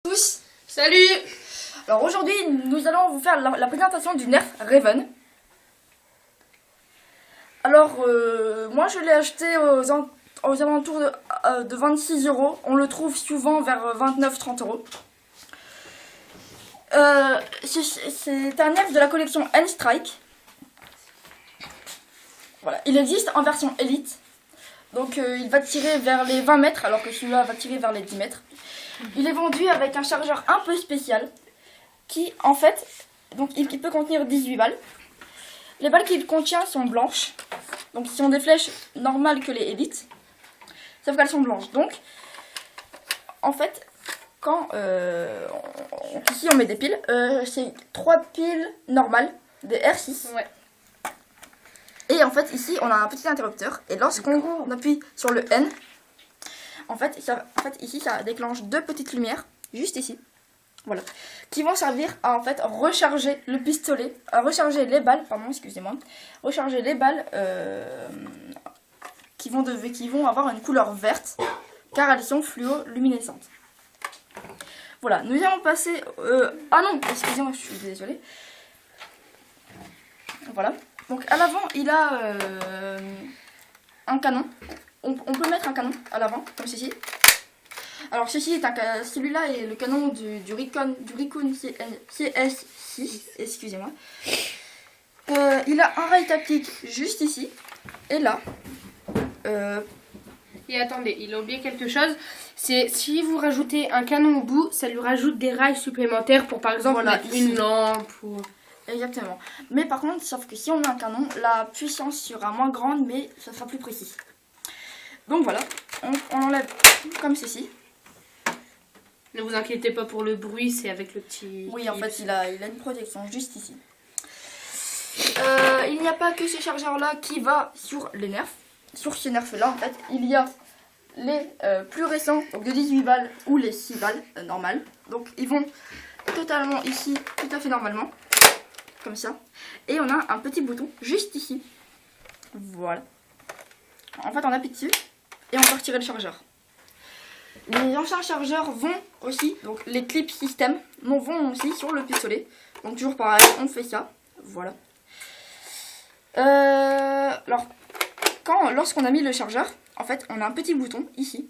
Tous. Salut. Alors aujourd'hui nous allons vous faire la présentation du Nerf Raven. Alors moi je l'ai acheté aux alentours de 26 €. On le trouve souvent vers 29-30 €. C'est un Nerf de la collection N-Strike. Voilà, il existe en version Elite. Donc il va tirer vers les 20 mètres alors que celui-là va tirer vers les 10 mètres. Il est vendu avec un chargeur un peu spécial qui en fait, donc il peut contenir 18 balles. Les balles qu'il contient sont blanches, donc ce sont des flèches normales que les élites, sauf qu'elles sont blanches. Donc en fait, quand ici on met des piles, c'est 3 piles normales, des R6. Ouais. Et en fait ici on a un petit interrupteur et lorsqu'on appuie sur le N, en fait ici ça déclenche deux petites lumières, juste ici, voilà, qui vont servir à en fait recharger le pistolet, à recharger les balles, pardon, excusez-moi, recharger les balles qui vont avoir une couleur verte, car elles sont fluoluminescentes. Voilà, nous allons passer, ah non, excusez-moi, je suis désolée. Voilà, donc à l'avant il a un canon. On peut mettre un canon à l'avant, comme ceci. Alors celui-là est le canon du Rikon CS6, excusez-moi. Il a un rail tactique juste ici, et là. Et attendez, il a oublié quelque chose. C'est si vous rajoutez un canon au bout, ça lui rajoute des rails supplémentaires pour par exemple Voilà, mettre une lampe ou... Exactement. Mais par contre, sauf que si on met un canon, la puissance sera moins grande, mais ça sera plus précis. Donc voilà, on enlève comme ceci. Ne vous inquiétez pas pour le bruit, c'est avec le petit... Oui, en fait, il a une protection juste ici. Il n'y a pas que ce chargeur-là qui va sur les nerfs. Sur ces nerfs-là, en fait, il y a les plus récents, donc de 18 balles ou les 6 balles normales. Donc, ils vont totalement ici, tout à fait normalement, comme ça. Et on a un petit bouton juste ici. Voilà. En fait, on appuie dessus et on peut retirer le chargeur. Les anciens chargeurs vont aussi, donc les clips système vont aussi sur le pistolet. Donc toujours pareil, on fait ça. Voilà. Alors, lorsqu'on a mis le chargeur, en fait, on a un petit bouton ici.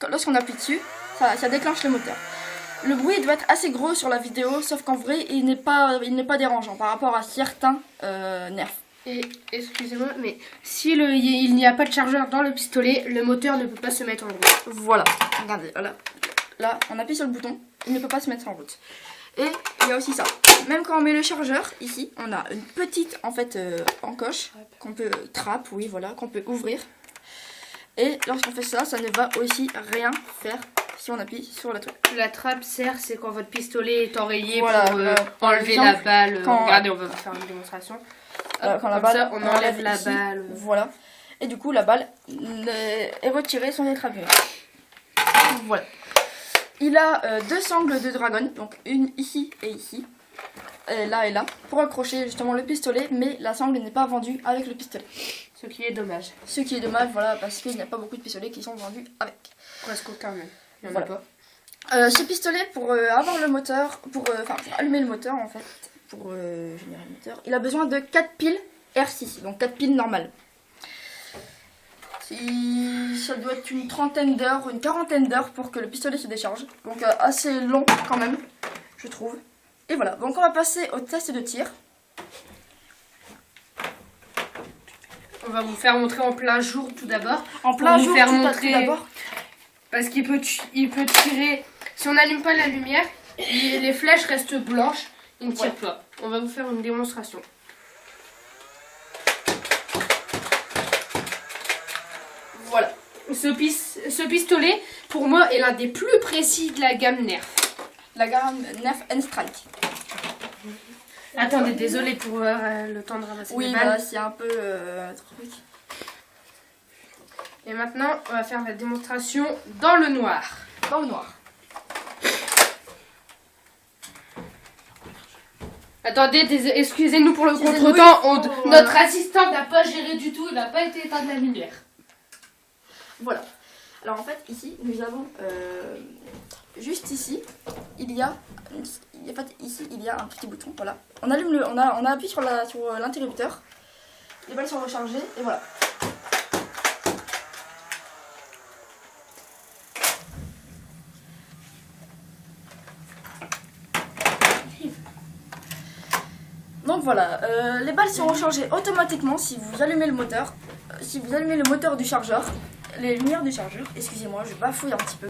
Lorsqu'on appuie dessus, ça déclenche le moteur. Le bruit doit être assez gros sur la vidéo, sauf qu'en vrai, il n'est pas dérangeant par rapport à certains nerfs. Et excusez-moi, mais si il n'y a pas de chargeur dans le pistolet, le moteur ne peut pas se mettre en route. Voilà, regardez, voilà. Là, on appuie sur le bouton, il ne peut pas se mettre en route. Et il y a aussi ça. Même quand on met le chargeur, ici, on a une petite, en fait, encoche, qu'on peut, trappe, oui, voilà, qu'on peut ouvrir. Et lorsqu'on fait ça, ça ne va aussi rien faire si on appuie sur la trappe. La trappe sert, c'est quand votre pistolet est enrayé, voilà, pour enlever la balle. Regardez, on va vous faire une démonstration. Quand la balle, on enlève la balle. Voilà. Et du coup, la balle est retirée sans être abîmée. Voilà. Il a deux sangles de dragon, donc une ici et ici. Et là, pour accrocher justement le pistolet, mais la sangle n'est pas vendue avec le pistolet. Ce qui est dommage. Ce qui est dommage, voilà, parce qu'il n'y a pas beaucoup de pistolets qui sont vendus avec. Presque aucun même. Il y en Voilà. a pas. Ce pistolet, pour avoir le moteur, pour allumer le moteur en fait, pour générer le moteur, il a besoin de 4 piles R6, donc 4 piles normales. Ça doit être une trentaine d'heures, une quarantaine d'heures pour que le pistolet se décharge. Donc assez long quand même, je trouve. Et voilà, donc on va passer au test de tir. On va vous faire montrer en plein jour tout d'abord. En plein jour, tout d'abord. Parce qu'il peut tirer. Si on n'allume pas la lumière, les flèches restent blanches. Il ne tire pas. On va vous faire une démonstration. Voilà. Ce pistolet, pour moi, est l'un des plus précis de la gamme Nerf. La gamme Nerf N-Strike. Attendez, désolé pour le temps de ramasser les balles. Voilà, c'est un peu truc. Et maintenant, on va faire la démonstration dans le noir. Dans le noir. Attendez, excusez-nous pour le contretemps. Notre assistant n'a pas géré du tout, il n'a pas été éteint de la lumière. Voilà. Alors en fait, ici, nous avons juste ici, il y a un petit bouton, voilà. On allume on a appuyé sur l'interrupteur. Les balles sont rechargées et voilà. Donc voilà, les balles sont rechargées automatiquement si vous allumez le moteur. Si vous allumez le moteur du chargeur, les lumières du chargeur, excusez-moi, je bafouille un petit peu.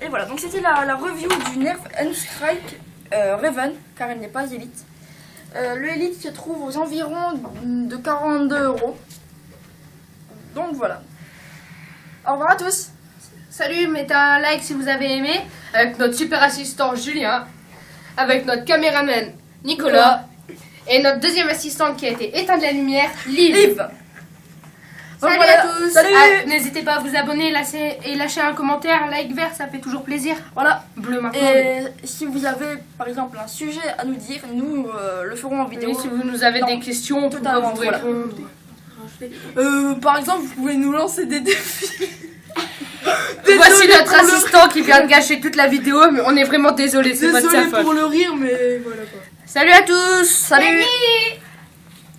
Et voilà, donc c'était la review du Nerf N-Strike Raven, car elle n'est pas Elite. Le Elite se trouve aux environs de 42 €. Donc voilà. Au revoir à tous. Salut, mettez un like si vous avez aimé. Avec notre super assistant Julien. Avec notre caméraman Nicolas. Et notre deuxième assistante qui a été éteinte de la lumière, Liv. Salut voilà. à tous. Salut. N'hésitez pas à vous abonner et lâcher un commentaire. Like vert, ça fait toujours plaisir. Voilà. Bleu maintenant. Et si vous avez par exemple un sujet à nous dire, nous le ferons en vidéo. Oui, si vous nous avez des questions, on pourra totalement, vous voilà. répondre. Par exemple, vous pouvez nous lancer des défis. Voici notre assistant qui vient de gâcher toute la vidéo, mais on est vraiment désolé, c'est pas de sa Désolé faute. pour le rire, mais voilà quoi. Salut à tous. Salut.